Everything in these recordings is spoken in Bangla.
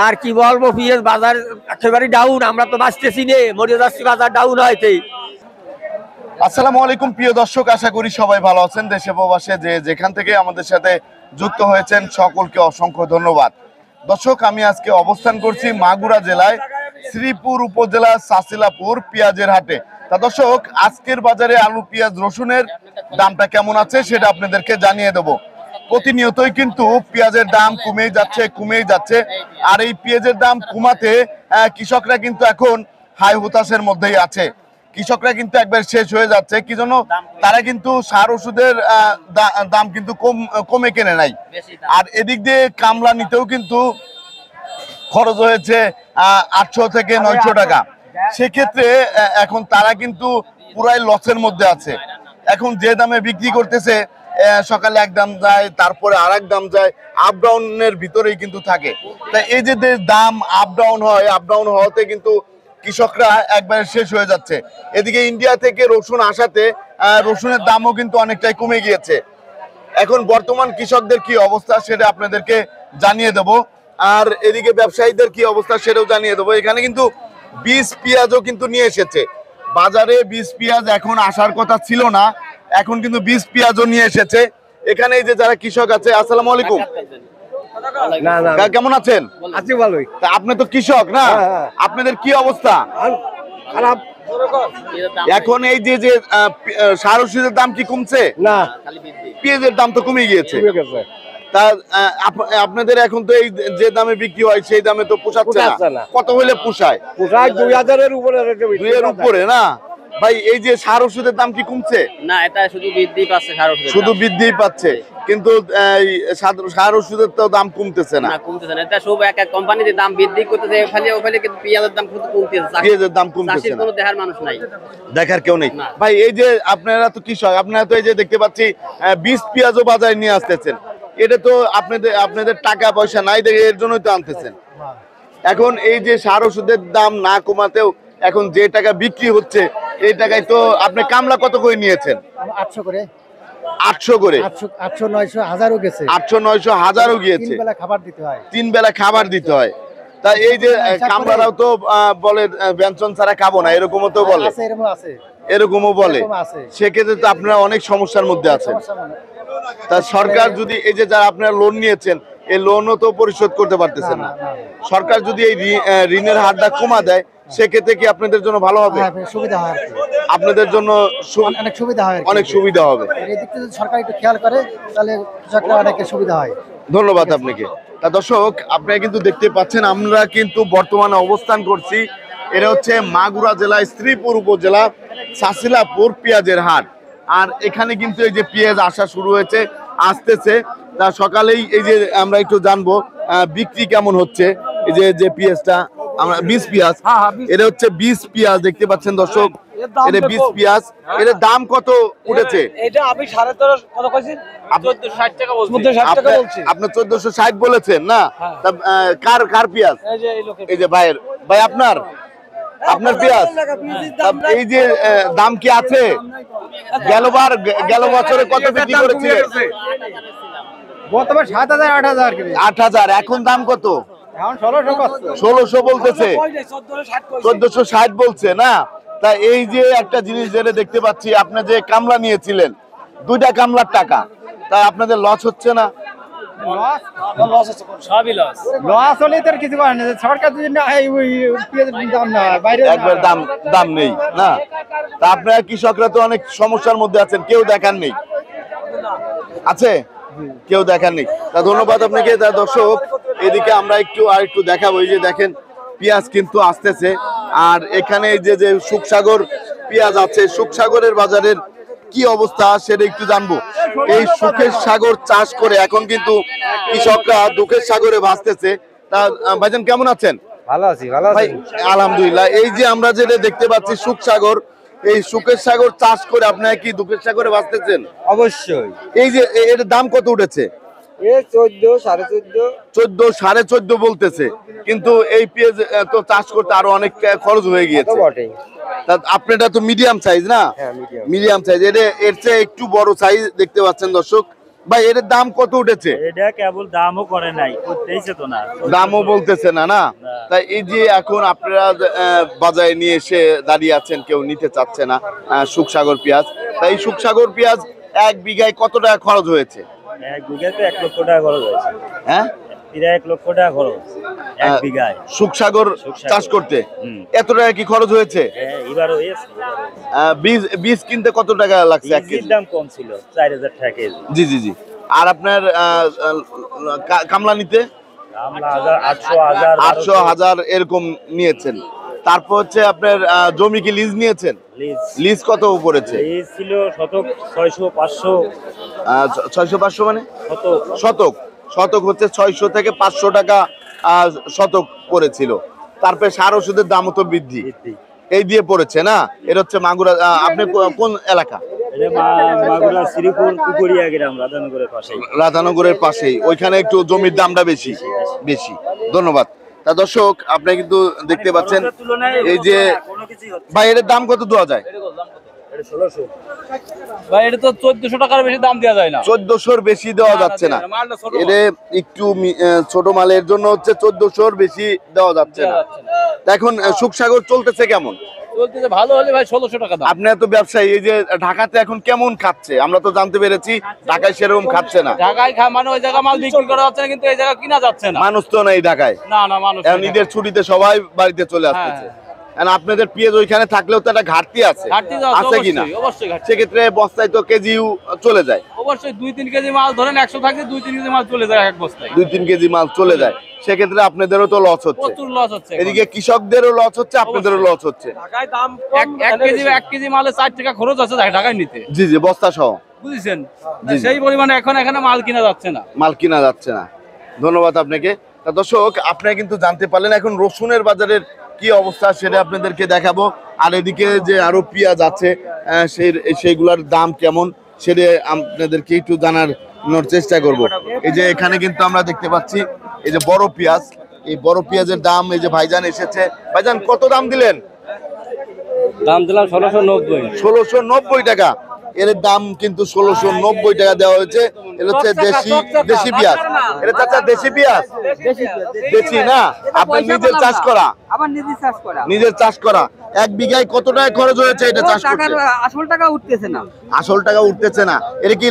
আর কি বলবো, পিএস বাজার একেবারে ডাউন, আমরা তো বাঁচতেছি নে, মরে যাচ্ছি, বাজার ডাউন হয়তে। আসসালামু আলাইকুম প্রিয় দর্শক, আশা করি সবাই ভালো আছেন। দেশে প্রবাসে যে যেখান থেকে আমাদের সাথে যুক্ত হয়েছেন সকলকে অসংখ্য ধন্যবাদ। দর্শক, আমি আজকে অবস্থান করছি মাগুরা জেলায় শ্রীপুর উপজেলা চাচিলাপুর পেঁয়াজের হাটে। তা দর্শক, আজকের বাজারে আলু, পেঁয়াজ, রসুনের দামটা কেমন আছে সেটা আপনাদেরকে জানিয়ে দেব। প্রতিনিয়তই কিন্তু পেঁয়াজের দাম কমেই যাচ্ছে। আর এই পেঁয়াজের দাম কমাতে কৃষকরা কিন্তু এখন হাই হতাশের মধ্যেই আছে। কৃষকরা কিন্তু একবার শেষ হয়ে যাচ্ছে, কি জন্য? তারা কিন্তু সার ওষুধের দাম কিন্তু কমে কেনে নাই। আর এদিক দিয়ে কামলা নিতেও কিন্তু খরচ হয়েছে 800 থেকে 900 টাকা। সেক্ষেত্রে এখন তারা কিন্তু পুরাই লসের মধ্যে আছে। এখন যে দামে বিক্রি করতেছে, সকালে এক দাম যায়, তারপরে আর এক দাম যায়, আপ ডাউনের ভিতরেই কিন্তু থাকে। তাই এই যে দাম আপ ডাউন হওয়াতে কিন্তু কৃষকরা একবারে শেষ হয়ে যাচ্ছে। এদিকে ইন্ডিয়া থেকে রসুন আসাতে রসুনের দামও কিন্তু অনেকটাই কমে গিয়েছে। এখন বর্তমান কৃষকদের কি অবস্থা সেটা আপনাদেরকে জানিয়ে দেব। আর এদিকে ব্যবসায়ীদের কি অবস্থা সেটাও জানিয়ে দেবো। এখানে কিন্তু বীজ পেঁয়াজও কিন্তু নিয়ে এসেছে বাজারে। বীজ পেঁয়াজ এখন আসার কথা ছিল না, এখন কিন্তু বীজ পেঁয়াজও নিয়ে এসেছে। এখানে এই যে যারা কৃষক আছে, আসসালামু আলাইকুম, কেমন আছেন? আছি ভালোই। আপনি তো কৃষক না, আপনাদের কি অবস্থা? খারাপ। এখন এই যে সার ওষুধের দাম কি কমছে? না, পেঁয়াজের দাম তো কমে গিয়েছে। তা আপনাদের এখন তো এই যে দামে বিক্রি হয় সেই দামে তো পোষাচ্ছে না। কত হইলে পোষায়? 2000-এর উপরে। 2 এর উপরে না ভাই। এই যে সার ওষুধের দাম কি কমছে? না, এটা শুধু বৃদ্ধি পাচ্ছে, শুধু বৃদ্ধিই পাচ্ছে, কিন্তু সার ওষুধের তো দাম কমতেছে না। কমতেছে না। এটা সব এক এক কোম্পানিতে দাম বৃদ্ধি করতেছে, ওখানে কিন্তু পেঁয়াজের দাম শুধু কমতেছে। পেঁয়াজের দাম কমতেছে না, কোনো দেখার মানুষ নাই, দেখার কেউ নেই ভাই। এই যে আপনারা তো কৃষক, আপনারা তো এই যে দেখতে পাচ্ছি বীজ পেঁয়াজও বাজারে নিয়ে আসতেছেন। এটা তো আপনাদের টাকা পয়সা নাই দেখে এর জন্যই তো আনতেছেন। এখন এই যে সার ওষুধের দাম না কমাতেও এখন যে টাকা বিক্রি হচ্ছে, এই টাকায় তো আপনি কামলা কত করে নিয়েছেন? 800 করে। 800 করে? 800, 900, 1000ও গেছে। 800, 900, 1000ও গিয়েছে। 3 বেলা খাবার দিতে হয়। 3 বেলা খাবার দিতে হয়। তা এই যে কামলারাও তো বলে ব্যঞ্জন ছাড়া খাবো না, এরকমও তো বলে। এরকমও বলে। সেক্ষেত্রে তো আপনারা অনেক সমস্যার মধ্যে আছেন। তা সরকার যদি এই যে যারা আপনারা লোন নিয়েছেন, এই লোনও তো পরিশোধ করতে পারতেছেন না। সরকার যদি এই ঋণের হারটা কমা দেয়, সেক্ষেত্রে কি আপনাদের জন্য ভালো হবে? সুবিধা হয়, আপনাদের জন্য অনেক সুবিধা হয়, অনেক সুবিধা হবে। এদিক থেকে সরকার একটু খেয়াল করে তাহলে কৃষকরা অনেক সুবিধা হয়। ধন্যবাদ আপনাকে। তা দর্শক, আপনারা কিন্তু দেখতে পাচ্ছেন আমরা কিন্তু বর্তমানে অবস্থান করছি, এটা হচ্ছে মাগুরা জেলায় শ্রীপুর উপজেলা চাচিলাপুর পেঁয়াজের হাট। আর এখানে কিন্তু এই যে পেঁয়াজ আসা শুরু হয়েছে, আসতেছে। তা সকালেই এই যে আমরা একটু জানবো বিক্রি কেমন হচ্ছে। এই যে পেঁয়াজটা আমরা বীজ পেঁয়াজ, এটা হচ্ছে বীজ পেঁয়াজ, দেখতে পাচ্ছেন দর্শক, এটা বীজ পেঁয়াজ। এটার দাম কত উঠেছে? এটা আমি 13.5 কত কইছি? 1460 টাকা বলছি। 1460 বলছি। আপনি 1460 বলেছেন না? কার পেঁয়াজ? এই যে ভাই আপনার পেঁয়াজ। এই যে দাম কি আছে? গেল বছরে কত বিক্রি করেছিলেন? বর্তমানে 7000, 8000 করে। 8000। এখন দাম কত? এখন 1600 বলতেছে। 1460 বলছে না? তা এই যে একটা জিনিস যেটা দেখতে পাচ্ছি, আপনি যে কামলা নিয়েছিলেন, 2টা কামলার টাকা, তা আপনাদের লস হচ্ছে না? লস হলে তো কিছু করে না, সরকার যদি না দাম না হয়, বাইরে একবার দাম নেই না? তা আপনারা কৃষকরা তো অনেক সমস্যার মধ্যে আছেন, কেউ দেখার নেই আছে, কেউ দেখার নেই। তা ধন্যবাদ আপনাকে। তা দর্শক, এদিকে আমরা একটু দেখাবো। এই যে দেখেন পেঁয়াজ কিন্তু আসতেছে। আর এখানে যে সুখসাগর পেঁয়াজ আছে, সুখসাগরের বাজারের কি অবস্থা সেটা একটু জানবো। এই সুখের সাগর চাষ করে এখন কিন্তু কৃষকরা দুঃখের সাগরে ভাসতেছে। তা ভাইজান কেমন আছেন? ভালো আছি ভাই, আলহামদুলিল্লাহ। এই যে আমরা যেটা দেখতে পাচ্ছি সুখসাগর, এই সুখের সাগর চাষ করে আপনারা কি দুঃখের সাগরে ভাসতেছেন? অবশ্যই। এই যে এর দাম কত উঠেছে? 14, 14.5। 14, 14.5 বলতেছে, কিন্তু এই পেঁয়াজ তো চাষ করতে আরো অনেক খরচ হয়ে গিয়েছে। আপনারটা তো মিডিয়াম সাইজ না? Medium size. এর চেয়ে একটু বড় সাইজ দেখতে পাচ্ছেন দর্শক, ভাই এর দাম কত উঠেছে? এটা কেবল দামও করে নাই, করতেইছে তো না, দামও বলতেছে না না। তাই এই যে এখন আপনারা বাজারে নিয়ে এসে দাঁড়িয়ে আছেন, কেউ নিতে চাচ্ছে না সুখসাগর পেঁয়াজ। তাই সুখসাগর পেঁয়াজ 1 বিঘায় কত টাকা খরচ হয়েছে? 1 বিঘায় তো 1 লক্ষ টাকা খরচ হয়েছে। হ্যাঁ, প্রায় 1 লক্ষ টাকা খরচ 1 বিঘায় সুখসাগর চাষ করতে। এত টাকা কি খরচ হয়েছে? এবারও হয়েছে। বীজ কিনতে কত টাকা লাগছে? বীজের দাম কম ছিল, 4000 টাকা কেজি। জি জি জি। আর আপনার কামলা নিতে আমরা 800, 1000 এরকম নিয়েছেন। তারপর হচ্ছে আপনার জমি কি লিজ নিয়েছেন? লিজ কত পড়েছে? লিজ ছিল শতক 600, 500। 600-500 মানে শতক শতক হচ্ছে 600 থেকে 500 টাকা শতক পড়েছিল। তারপরে সার ওষুধের দামও তো বৃদ্ধি এই দিয়ে পড়েছে না। এটা হচ্ছে মাগুরা। আপনি কোন এলাকা? মাগুরা শ্রীপুর কুকুরিয়া গ্রাম, রাধানগরের পাশেই। রাধানগরের পাশেই, ওইখানে একটু জমির দামটা বেশি বেশি। ধন্যবাদ। তা দর্শক আপনি কিন্তু দেখতে পাচ্ছেন এই যে ভাই এর দাম কত দেওয়া যায়? 1600। ভাই এটা তো 1400 টাকার বেশি দাম দেওয়া যায় না। 1400-র বেশি দেওয়া যাচ্ছে না। এর একটু ছোট মালের জন্য হচ্ছে 1400-র বেশি দেওয়া যাচ্ছে না। এখন সুখসাগর চলতেছে কেমন? চলতেছে ভালো হলে ভাই 1600 টাকা দাম। আপনি তো ব্যবসায়ী, এই যে ঢাকাতে এখন কেমন খাচ্ছে? আমরা তো জানতে পেরেছি ঢাকায় সেরকম খাচ্ছে না। ঢাকায় মানে ওই জায়গা মাল বিক্রি করা যাচ্ছে না, কিন্তু এই জায়গা কিনা যাচ্ছে না। মানুষ তো নেই ঢাকায়। না না, মানুষ এখন ঈদের ছুটিতে সবাই বাড়িতে চলে আসতেছে। আপনাদের পেঁয়াজ ওইখানে থাকলেও তো একটা ঘাটতি আছে, আছে কিনা? অবশ্যই ঘাটতি। সেক্ষেত্রে বস্তায় তো কেজিও চলে যায়। অবশ্যই 2-3 কেজি মাল ধরেন 100 থাকে, 2-3 কেজি মাল চলে যায় এক বস্তায়। 2-3 কেজি মাল চলে যায়। সেক্ষেত্রে আপনাদেরও তো লস হচ্ছে, প্রচুর লস হচ্ছে। এদিকে কৃষকদেরও লস হচ্ছে, আপনাদেরও লস হচ্ছে। ঢাকায় দাম 1 কেজি মালে 4 টাকা খরচ আছে ঢাকায় নিতে। জি জি, বস্তা সহ, বুঝছেন? সেই পরিমাণে এখন এখানে মাল কিনা যাচ্ছে না। মাল কিনা যাচ্ছে না। ধন্যবাদ আপনাকে। তা দর্শক আপনারা কিন্তু জানতে পারলেন এখন রসুনের বাজারের কি অবস্থা, সেটা আপনাদেরকে দেখাবো। আর এদিকে যে আরো পেঁয়াজ আছে সেইগুলোর দাম কেমন সেটা আপনাদেরকে একটু জানানোর চেষ্টা করব। এই যে এখানে কিন্তু আমরা দেখতে পাচ্ছি এই যে বড় পেঁয়াজ, এই বড় পেঁয়াজের দাম এই যে ভাইজান এসেছে। ভাইজান কত দাম দিলেন? দাম দিলাম 1690। 1690 টাকা। এর দাম কিন্তু 1690 টাকা দেওয়া হয়েছে। এটা হচ্ছে দেশি পেঁয়াজ। এটা চাচা দেশি পেঁয়াজ? দেশি না, আপনার নিজের চাষ করা? আমার নিজের চাষ করা। নিজের চাষ করা। 1 বিঘায় কত টাকা খরচ হয়েছে এটা চাষ করতে? আসল টাকা উঠতেছে না। আসল টাকা উঠতেছে না। এটা কি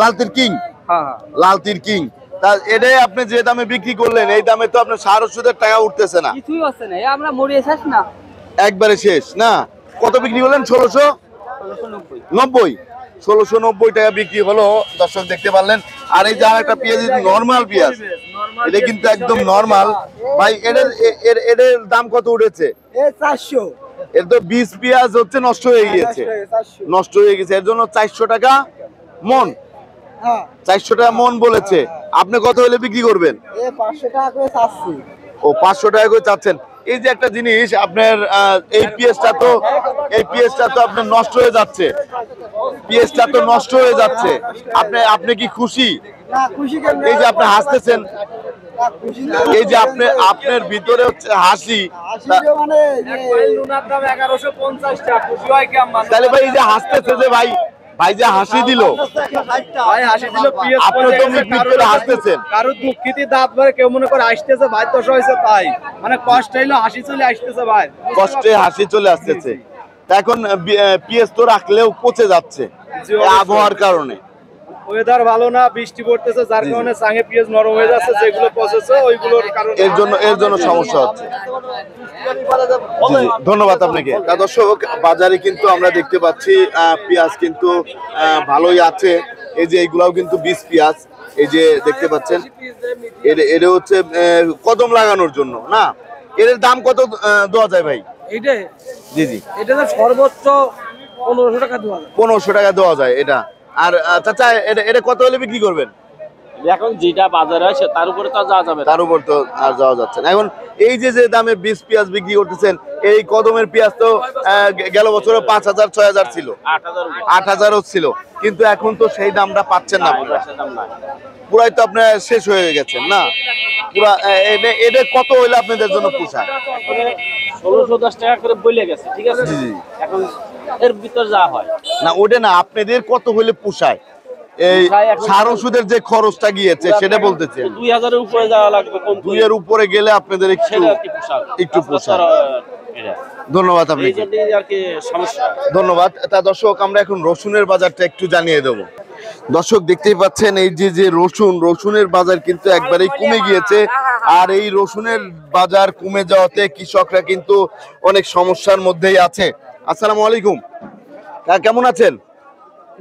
লালতির কিং? হ্যাঁ, লালতির কিং। তা এটাই আপনি যে দামে বিক্রি করলেন, এই দামে তো আপনার সার ওষুধের টাকা উঠতেছে না। কিছুই হচ্ছে না। আমরা মরিয়ে শেষ না, একবারে শেষ না। কত বিক্রি করলেন? 1690। 1690 টাকা বিক্রি হলো। দর্শক দেখতে পারলেন। আর এই যে আর একটা পেঁয়াজ, নরমাল পেঁয়াজ, এটা কিন্তু একদম নরমাল। ভাই এর দাম কত উঠেছে? 400। এর তো 20 পেঁয়াজ হচ্ছে নষ্ট হয়ে গিয়েছে, নষ্ট হয়ে গেছে। এর জন্য 400 টাকা মন। 400 টাকা মন বলেছে। আপনি কত হলে বিক্রি করবেন? 500 টাকা করে চাচ্ছি। ও 500 টাকা করে চাচ্ছেন। এই যে একটা জিনিস আপনার এই পেঁয়াজটা তো আপনার নষ্ট হয়ে যাচ্ছে। পেঁয়াজটা তো নষ্ট হয়ে যাচ্ছে। আপনি কি খুশি? এই যে আপনি হাসতেছেন, এই যে আপনার ভিতরে হচ্ছে হাসি। তাহলে ভাই এই যে হাসতেছে যে ভাই যে হাসি দিল, আপনি তো ভিতরে হাসতেছেন। কারো দুঃখিত দাঁত ভরে কেউ মনে করে আসতেছে ভাই, দোষ হয়েছে তাই, মানে কষ্ট হইলো হাসি চলে আসতেছে ভাই, কষ্টে হাসি চলে আসতেছে। এখন পেঁয়াজ তো রাখলেও পচে যাচ্ছে আবহাওয়ার কারণে। ওয়েদার ভালো না, বৃষ্টি পড়তেছে, যার কারণে চাঙে পেঁয়াজ নরম হয়ে যাচ্ছে, যেগুলো পচেছে ওইগুলোর কারণে এর জন্য সমস্যা হচ্ছে। জি, ধন্যবাদ আপনাকে। তা দর্শক বাজারে কিন্তু আমরা দেখতে পাচ্ছি পেঁয়াজ কিন্তু ভালোই আছে। এই যে এইগুলাও কিন্তু 20 পেঁয়াজ, এই যে দেখতে পাচ্ছেন। এর হচ্ছে কদম লাগানোর জন্য না। এর দাম কত দেওয়া যায় ভাই? এইটা জি জি, এটা তো সর্বোচ্চ 1500 টাকা দেওয়া যায়। 1500 টাকা দেওয়া যায় এটা। আর চাচা এটা কত হলে বিক্রি করবেন? এখন যেটা বাজারে আছে তার উপরে তো যাওয়া যাবে, তার উপর তো আর যাওয়া যাচ্ছে না। এখন এই যে দামে 20 পেঁয়াজ বিক্রি করতেছেন, এই কদমের পেঁয়াজ তো গেল বছরে 5000 6000 ছিল, 8000ও ছিল, কিন্তু এখন তো সেই দামটা পাচ্ছেন না। পুরাই তো আপনার শেষ হয়ে গেছেন না পুরা। এটা কত হইলে আপনাদের জন্য পোষায়? 1610 টাকা করে বলে গেছে, ঠিক আছে। জি জি, এখন এর ভিতর যা হয় না ওটা না, আপনাদের কত হইলে পোষায়? এই সার ওষুধের যে খরচটা গিয়েছে সেটা বলতেছেন 2000-এর উপরে যাওয়া লাগবে কম 2 এর উপরে গেলে আপনাদের একটু পোষায়। ধন্যবাদ আপনাকে, এই জন্যই আর কি সমস্যা। ধন্যবাদ। তা দর্শক, আমরা এখন রসুনের বাজারটা একটু জানিয়ে দেব। দর্শক দেখতেই পাচ্ছেন এই যে রসুনের বাজার কিন্তু একবারেই কমে গিয়েছে। আর এই রসুনের বাজার কমে যাওয়াতে কৃষকরা কিন্তু অনেক সমস্যার মধ্যেই আছে। আসসালামু আলাইকুম, কেমন আছেন?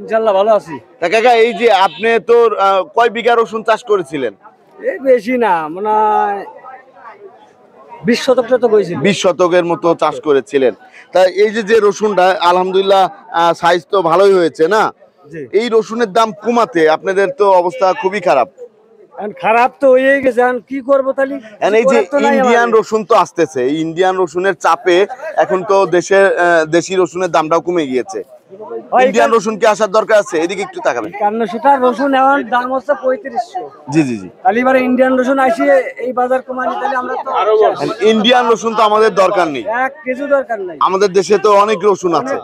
ইনশাল্লাহ ভালো আছি। তা কাকা, এই যে আপনি তো কয় বিঘা রসুন চাষ করেছিলেন? এই বেশি না, মানে 20 শতক তো কইছিল। 20 শতকের মতো চাষ করেছিলেন। তা এই যে রসুনটা আলহামদুলিল্লাহ সাইজ তো ভালোই হয়েছে না? এই রসুনের দাম কমাতে আপনাদের তো অবস্থা খুবই খারাপ। খারাপ তো হয়ে গেছে, এখন কি করবো তাহলে? এই যে ইন্ডিয়ান রসুন তো আসতেছে, এই ইন্ডিয়ান রসুনের চাপে এখন তো দেশি রসুনের দামটাও কমে গিয়েছে। ইন্ডিয়ান রসুন কি আসার দরকার আছে? এদিকে একটু তাকাবেন। 51 রসুন এখন দাম হচ্ছে 3500। জি জি জি। তাহলে এবারে ইন্ডিয়ান রসুন আসিয়ে এই বাজার কমানি, তাহলে আমরা তো ইন্ডিয়ান রসুন তো আমাদের দরকার নেই, 1 কেজি দরকার নাই। আমাদের দেশে তো অনেক রসুন আছে।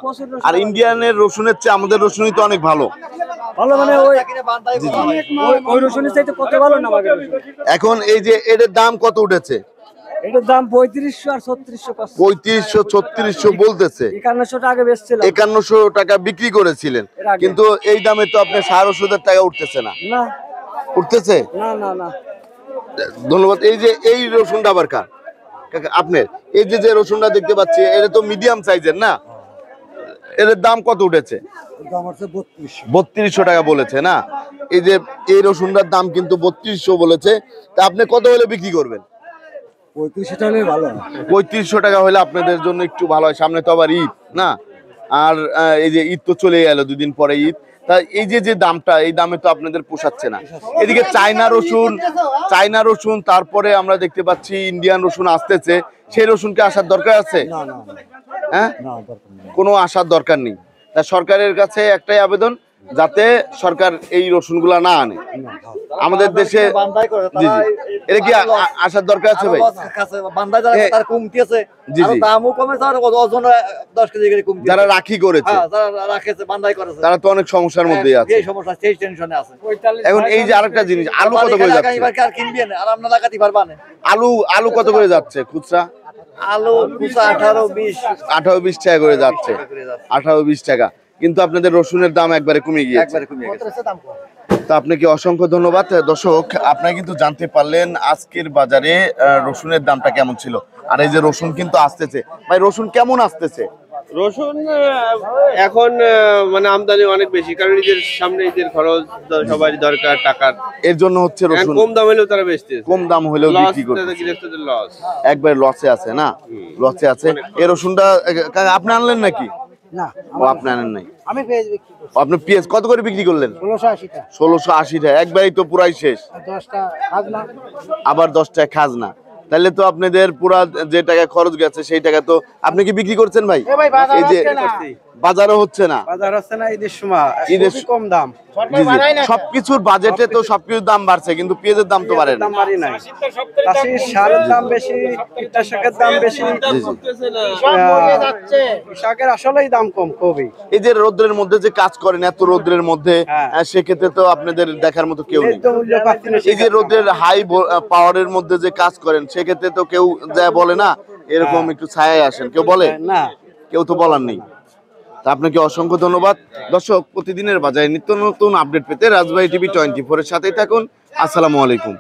আর ইন্ডিয়ানের রসুনের চেয়ে আমাদের রসুনই তো অনেক ভালো। ভালো মানে ওই রসুনের চাইতে কত ভালো না আমাদের রসুন। এখন এই যে এটার দাম কত উঠেছে? এটার দাম 3500 আর 3600 পাচ্ছে। 3500-3600 বলতেছে। 5100 টাকা বেচছিলাম। 5100 টাকা বিক্রি করেছিলেন, কিন্তু এই দামে তো আপনার সার ওষুধের টাকা উঠতেছে না। না উঠতেছে না না না। ধন্যবাদ। এই রসুনটা আবার কার কাকা? আপনার এই যে রসুনটা দেখতে পাচ্ছি, এটা তো মিডিয়াম সাইজের না? এর দাম কত উঠেছে? 3200 টাকা বলেছে না? এই রসুনটার দাম কিন্তু 3200 বলেছে। তা আপনি কত হলে বিক্রি করবেন? 3500 টাকা ভালো। 3500 টাকা হলে আপনাদের জন্য একটু ভালো হয়। সামনে তো আবার ঈদ না? আর এই যে ঈদ তো চলে গেল, 2 দিন পরে ঈদ। তা এই যে দামটা, এই দামে তো আপনাদের পোষাচ্ছে না। এদিকে চায়না রসুন, তারপরে আমরা দেখতে পাচ্ছি ইন্ডিয়ান রসুন আসতেছে। সেই রসুনকে আসার দরকার আছে? হ্যাঁ, কোনো আসার দরকার নেই। তা সরকারের কাছে একটাই আবেদন, যাতে সরকার এই রসুনগুলা না আনে আমাদের দেশে। জি জি, এটা কি আসার দরকার আছে ভাই? জি জি, যারা রাখি করেছে তারা তো অনেক সমস্যার মধ্যেই আছে। এখন এই যে আরেকটা জিনিস, আলু কত করে যাচ্ছে? আলু কত করে যাচ্ছে খুচরা? আলু 18-20 টাকা করে যাচ্ছে। 18-20 টাকা, কিন্তু আপনাদের রসুনের দাম একবারে কমে গিয়েছে। তো আপনাকে অসংখ্য ধন্যবাদ। দর্শক, আপনারা কিন্তু জানতে পারলেন আজকের বাজারে রসুনের দামটা কেমন ছিল। আর এই যে রসুন কিন্তু আসতেছে, ভাই রসুন কেমন আসতেছে? রসুন এখন মানে আমদানি অনেক বেশি, কারণ ঈদের সামনে ঈদের খরচ সবারই দরকার টাকার, এর জন্য হচ্ছে রসুন কম দাম হলেও তারা বেচতেছে, কম দাম হলেও বিক্রি করতেছে। লস, একবার লসে আছে না? লসে আছে। এই রসুনটা কাকা আপনি আনলেন নাকি? না, ও আপনি আনেন নাই। আমি পেঁয়াজ বিক্রি করি। আপনি পেঁয়াজ কত করে বিক্রি করলেন? 1680 টাকা। 1680 টাকা, একবারই তো পুরাই শেষ। 10টা খাজনা, আবার 10 টাকা খাজনা। তাহলে তো আপনাদের পুরা যে টাকা খরচ গেছে সেই টাকা তো আপনি কি বিক্রি করছেন ভাই? এই যে বাজারও হচ্ছে না, বাজার হচ্ছে না ঈদের সময়, ঈদের কম দাম। জি জি, সবকিছুর বাজেটে তো সবকিছুর দাম বাড়ছে, কিন্তু পেঁয়াজের দাম তো বাড়ে না। দাম বাড়ি নাই, সারের দাম বেশি, কীটনাশকের দাম বেশি, শাকের আসলেই দাম কম খুবই। এই যে রোদ্রের মধ্যে যে কাজ করেন, এত রোদ্রের মধ্যে, সেক্ষেত্রে তো আপনাদের দেখার মতো কেউ নেই। এই যে রোদ্রের হাই পাওয়ারের মধ্যে যে কাজ করেন, সেক্ষেত্রে তো কেউ যা বলে না এরকম একটু ছায়ায় আসেন, কেউ বলে না, কেউ তো বলার নেই। তা আপনাকে অসংখ্য ধন্যবাদ। দর্শক, প্রতিদিনের বাজারে নিত্য নতুন আপডেট পেতে রাজবাড়ী টিভি 24 এর সাথেই থাকুন। আসসালামু আলাইকুম।